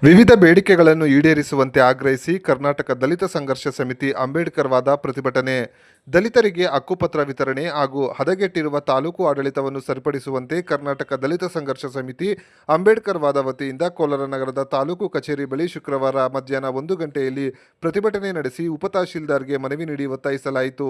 ವಿವಿಧ ಬೇಡಿಕೆಗಳನ್ನು ಈಡೇರಿಸುವಂತೆ ಆಗ್ರಹಿಸಿ ಕರ್ನಾಟಕ ದಲಿತ ಸಂಘರ್ಷ ಸಮಿತಿ ಅಂಬೇಡ್ಕರ್ ವಾದ ಪ್ರತಿಭಟನೆ. ದಲಿತರಿಗೆ ಹಕ್ಕುಪತ್ರ ವಿತರಣೆ ಹಾಗೂ ಹದಗೆಟ್ಟಿರುವ ತಾಲೂಕು ಆಡಳಿತವನ್ನು ಸರಿಪಡಿಸುವಂತೆ ಕರ್ನಾಟಕ ದಲಿತ ಸಂಘರ್ಷ ಸಮಿತಿ ಅಂಬೇಡ್ಕರ್ ವಾದ ವತಿಯಿಂದ ಕೋಲಾರ ನಗರದ ತಾಲೂಕು ಕಚೇರಿ ಬಳಿ ಶುಕ್ರವಾರ ಮಧ್ಯಾಹ್ನ 1 ಗಂಟೆಯಲ್ಲಿ ಪ್ರತಿಭಟನೆ ನಡೆಸಿ ಉಪತಹಶೀಲ್ದಾರ್ಗೆ ಮನವಿ ನೀಡಿ ಒತ್ತಾಯಿಸಲಾಯಿತು.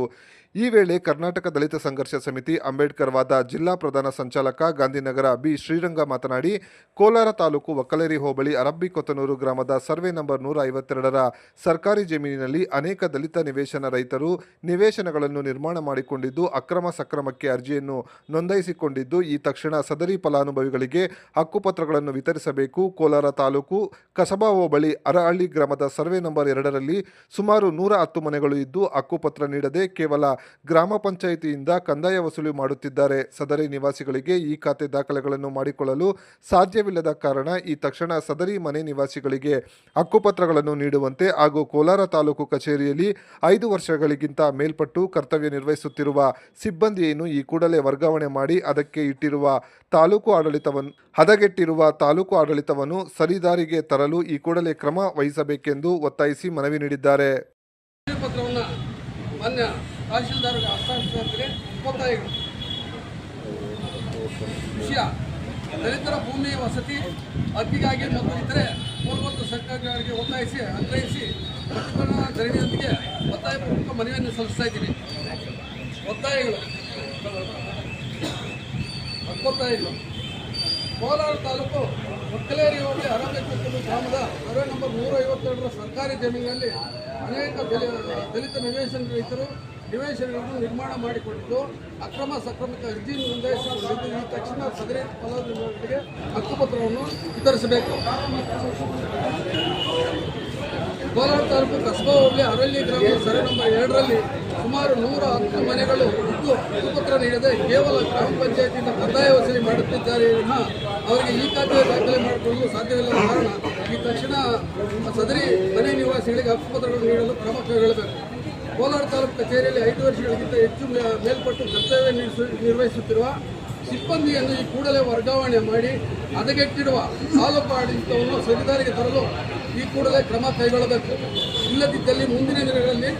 ಈ ವೇಳೆ ಕರ್ನಾಟಕ ದಲಿತ ಸಂಘರ್ಷ ಸಮಿತಿ ಅಂಬೇಡ್ಕರ್ ವಾದ ಜಿಲ್ಲಾ ಪ್ರಧಾನ ಸಂಚಾಲಕ ಗಾಂಧಿನಗರ ಬಿ ಶ್ರೀರಂಗ ಮಾತನಾಡಿ, ಕೋಲಾರ ತಾಲೂಕು ಒಕ್ಕಲೇರಿ ಹೋಬಳಿ ಅರಬ್ಬಿಕೊತ್ತನೂರು ಗ್ರಾಮದ ಸರ್ವೆ ನಂಬರ್ 152ರ ಸರ್ಕಾರಿ ಜಮೀನಿನಲ್ಲಿ ಅನೇಕ ದಲಿತ ನಿವೇಶನ ರೈತರು ನಿವೇಶನಗಳನ್ನು ನಿರ್ಮಾಣ ಮಾಡಿಕೊಂಡಿದ್ದು ಅಕ್ರಮ ಸಕ್ರಮಕ್ಕೆ ಅರ್ಜಿಯನ್ನು ನೋಂದಾಯಿಸಿಕೊಂಡಿದ್ದು, ಈ ತಕ್ಷಣ ಸದರಿ ಫಲಾನುಭವಿಗಳಿಗೆ ಹಕ್ಕುಪತ್ರಗಳನ್ನು ವಿತರಿಸಬೇಕು. ಕೋಲಾರ ತಾಲೂಕು ಕಸಬಾ ಹೋಬಳಿ ಅರಹಳ್ಳಿ ಗ್ರಾಮದ ಸರ್ವೆ ನಂಬರ್ 2ರಲ್ಲಿ ಸುಮಾರು 110 ಮನೆಗಳು ಇದ್ದು ಹಕ್ಕುಪತ್ರ ನೀಡದೆ ಕೇವಲ ಗ್ರಾಮ ಪಂಚಾಯಿತಿಯಿಂದ ಕಂದಾಯ ವಸೂಲಿ ಮಾಡುತ್ತಿದ್ದಾರೆ. ಸದರಿ ನಿವಾಸಿಗಳಿಗೆ ಈ ಖಾತೆ ದಾಖಲೆಗಳನ್ನು ಮಾಡಿಕೊಳ್ಳಲು ಸಾಧ್ಯವಿಲ್ಲದ ಕಾರಣ ಈ ತಕ್ಷಣ ಸದರಿ ಮನೆ ನಿವಾಸಿಗಳಿಗೆ ಹಕ್ಕುಪತ್ರಗಳನ್ನು ನೀಡುವಂತೆ ಹಾಗೂ ಕೋಲಾರ ತಾಲೂಕು ಕಚೇರಿಯಲ್ಲಿ 5 ವರ್ಷಗಳಿಗಿಂತ ಮೇಲ್ಪಟ್ಟು ಕರ್ತವ್ಯ ನಿರ್ವಹಿಸುತ್ತಿರುವ ಸಿಬ್ಬಂದಿಯನ್ನು ಈ ಕೂಡಲೇ ವರ್ಗಾವಣೆ ಮಾಡಿ ಹದಗೆಟ್ಟಿರುವ ತಾಲೂಕು ಆಡಳಿತವನ್ನು ಸರಿದಾರಿಗೆ ತರಲು ಈ ಕೂಡಲೇ ಕ್ರಮ ವಹಿಸಬೇಕೆಂದು ಒತ್ತಾಯಿಸಿ ಮನವಿ ನೀಡಿದ್ದಾರೆ. ಮಾನ್ಯ ತಹಶೀಲ್ದಾರ್ಗೆ ಹಸ್ತಾಂತರಿಸಿದರೆ ಒತ್ತಾಯಗಳು. ವಿಷಯ: ದಲಿತರ ಭೂಮಿ ವಸತಿ ಹಕ್ಕಿಗಾಗಿ ಮತ್ತು ಇತರೆ ಮೂಲಭೂತ ಸರ್ಕಾರಗಳಿಗೆ ಆಗ್ರಹಿಸಿ ಪ್ರತಿಭಟನಾ ಧರಣಿಯೊಂದಿಗೆ ಒತ್ತಾಯಪೂರ್ವಕ ಮನವಿಯನ್ನು ಸಲ್ಲಿಸ್ತಾ ಇದ್ದೀನಿ. ಒತ್ತಾಯಗಳು: ಕೋಲಾರ ತಾಲೂಕು ಒಕ್ಕಲೇರಿ ಹೋಬಳಿ ಅರಬ್ಬಿಕೊತ್ತನೂರು ಗ್ರಾಮದ ಸರ್ವೆ ನಂಬರ್ 152ರ ಸರ್ಕಾರಿ ಜಮೀನಿನಲ್ಲಿ ಅನೇಕ ದಲಿತ ನಿವೇಶನ ರೈತರು ನಿವೇಶನಗಳನ್ನು ನಿರ್ಮಾಣ ಮಾಡಿಕೊಂಡಿದ್ದು ಅಕ್ರಮ ಸಕ್ರಮಕ್ಕೆ ಅರ್ಜಿ ನೋಂದಾಯಿಸಿಕೊಂಡಿದ್ದು, ಈ ತಕ್ಷಣ ಸದರಿ ಫಲಾನುಭವಿಗಳಿಗೆ ಹಕ್ಕುಪತ್ರವನ್ನು ವಿತರಿಸಬೇಕು. ಕೋಲಾರ ತಾಲೂಕು ಕಸಬಾ ಹೋಬಳಿ ಅರಹಳ್ಳಿ ಗ್ರಾಮದ ಸರ್ವೆ ನಂಬರ್ 2ರಲ್ಲಿ ಸುಮಾರು 110 ಮನೆಗಳು ಇದ್ದು ಹಕ್ಕುಪತ್ರ ನೀಡದೆ ಕೇವಲ ಗ್ರಾಮ ಪಂಚಾಯತಿಯಿಂದ ಕಂದಾಯ ವಸೂಲಿ ಮಾಡುತ್ತಿದ್ದಾರೆ. ಅವರಿಗೆ ಈ ಖಾತೆ ದಾಖಲೆ ಮಾಡಿಕೊಳ್ಳಲು ಸಾಧ್ಯವಿಲ್ಲದ ಕಾರಣ ಈ ತಕ್ಷಣ ಸದರಿ ಮನೆ ನಿವಾಸಿಗಳಿಗೆ ಹಕ್ಕುಪತ್ರಗಳನ್ನು ನೀಡಲು ಕ್ರಮ ಕೈಗೊಳ್ಳಬೇಕು. ಕೋಲಾರ ತಾಲೂಕು ಕಚೇರಿಯಲ್ಲಿ 5 ವರ್ಷಗಳಿಗಿಂತ ಹೆಚ್ಚು ಮೇಲ್ಪಟ್ಟು ಕರ್ತವ್ಯ ನಿರ್ವಹಿಸುತ್ತಿರುವ ಸಿಬ್ಬಂದಿಯನ್ನು ಈ ಕೂಡಲೇ ವರ್ಗಾವಣೆ ಮಾಡಿ ಹದಗೆಟ್ಟಿರುವ ತಾಲೂಕು ಆಡಳಿತವನ್ನು ಸರಿದಾರಿಗೆ ತರಲು ಈ ಕೂಡಲೇ ಕ್ರಮ ಕೈಗೊಳ್ಳಬೇಕು. ಇಲ್ಲದಿದ್ದಲ್ಲಿ ಮುಂದಿನ ದಿನಗಳಲ್ಲಿ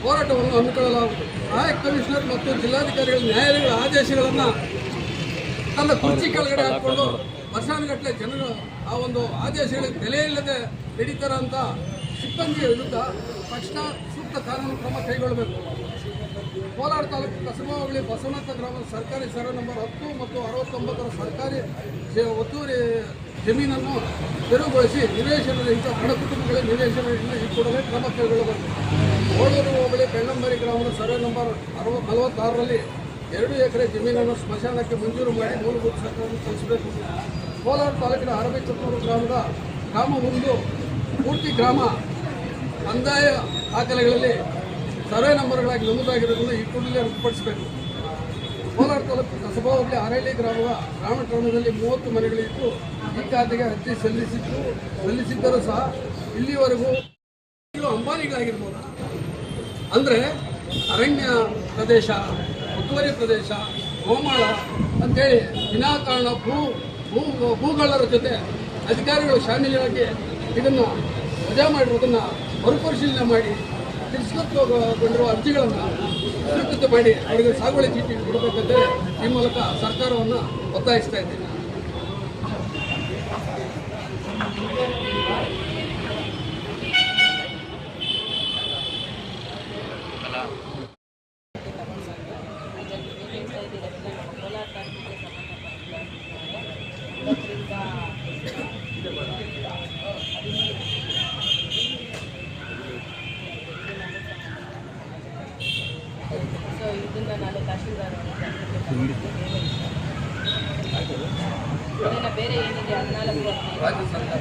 ಹೋರಾಟವನ್ನು ಹಮ್ಮಿಕೊಳ್ಳಲಾಗುವುದು. ಸಹಾಯಕ ಕಮಿಷನರ್ ಮತ್ತು ಜಿಲ್ಲಾಧಿಕಾರಿಗಳ ನ್ಯಾಯಾಲಯಗಳ ಆದೇಶಗಳನ್ನು ತನ್ನ ಕುರ್ಚಿ ಕೆಳಗಡೆ ಹಾಕಿಕೊಂಡು ವರ್ಷಾನುಗಟ್ಟಲೆ ಜನರು ಆ ಒಂದು ಆದೇಶಗಳಿಗೆ ಬೆಲೆ ಇಲ್ಲದೆ ನಡೀತಾರಂತ ಸಿಬ್ಬಂದಿಯ ವಿರುದ್ಧ ತಕ್ಷಣ ಸೂಕ್ತ ಕಾನೂನು ಕ್ರಮ ಕೈಗೊಳ್ಳಬೇಕು. ಕೋಲಾರ ತಾಲೂಕು ಕಸಬಾ ಹೋಬಳಿ ಬಸವನಾಥ ಗ್ರಾಮದ ಸರ್ಕಾರಿ ಸರ್ವೆ ನಂಬರ್ 10 ಮತ್ತು 69ರ ಸರ್ಕಾರಿ ಒತ್ತುವರಿ ಜಮೀನನ್ನು ತೆರವುಗೊಳಿಸಿ ನಿವೇಶನದಿಂದ ಬಡ ಕುಟುಂಬಗಳಿಗೆ ನಿವೇಶನದಿಂದ ಈ ಕೂಡಲೇ ಕ್ರಮ ಕೈಗೊಳ್ಳಬೇಕು. ಹೋಳೂರು ಹೋಬಳಿ ಬೆಳ್ಳಂಬರಿ ಗ್ರಾಮದ ಸರ್ವೆ ನಂಬರ್ 46ರಲ್ಲಿ 2 ಎಕರೆ ಜಮೀನನ್ನು ಸ್ಮಶಾನಕ್ಕೆ ಮಂಜೂರು ಮಾಡಿ ಮೂಲಭೂತ ಸೌಕರ್ಯವನ್ನು ಕಲ್ಪಿಸಬೇಕು. ಕೋಲಾರ ತಾಲೂಕಿನ ಅರಬ್ಬಿಕೊತ್ತನೂರು ಗ್ರಾಮ 1 ಪೂರ್ತಿ ಗ್ರಾಮ ಕಂದಾಯ ದಾಖಲೆಗಳಲ್ಲಿ ಸರ್ವೆ ನಂಬರ್ಗಳಾಗಿ ನಮೂದಾಗಿರುವುದನ್ನು ಈ ಕೂಡಲೇ ರದ್ದುಪಡಿಸಬೇಕು. ಕೋಲಾರ ತಾಲೂಕು ಕಸಬಾ ಹೋಬಳಿ ಅರಹಳ್ಳಿ ಗ್ರಾಮದ ಗ್ರಾಮದಲ್ಲಿ 30 ಮನೆಗಳಿದ್ದು ಈ ಖಾತೆಗೆ ಅರ್ಜಿ ಸಲ್ಲಿಸಿದ್ದರೂ ಸಹ ಇಲ್ಲಿವರೆಗೂ ಅಂಬಾನಿಗಳಾಗಿರ್ಬೋದು, ಅಂದರೆ ಅರಣ್ಯ ಪ್ರದೇಶ, ಒತ್ತುವರಿ ಪ್ರದೇಶ, ಗೋಮಾಳ ಅಂತೇಳಿ ವಿನಾಕಾರಣ ಭೂಗಳ್ಳರ ಜೊತೆ ಅಧಿಕಾರಿಗಳು ಶಾಮೀಲಾಗಿ ಇದನ್ನು ವಜಾ ಮಾಡಿರುವುದನ್ನು ಮರುಪರಿಶೀಲನೆ ಮಾಡಿ ತಿರಸ್ಕೃತಗೊಂಡಿರುವ ಅರ್ಜಿಗಳನ್ನು ಸ್ವೀಕೃತಿ ಮಾಡಿ ಅವರಿಗೆ ಸಾಗುವಳಿ ಚೀಟಿ ಕೊಡಬೇಕಂತೇಳಿ ಈ ಮೂಲಕ ಸರ್ಕಾರವನ್ನು ಒತ್ತಾಯಿಸ್ತಾ ಇದ್ದೇನೆ. ಸೊ ಇದನ್ನು ನಾನು ತಹಶೀಲ್ದಾರ್ ಬೇರೆ ಏನಿದೆ 14 ರಾಜ್ಯ ಸರ್ಕಾರ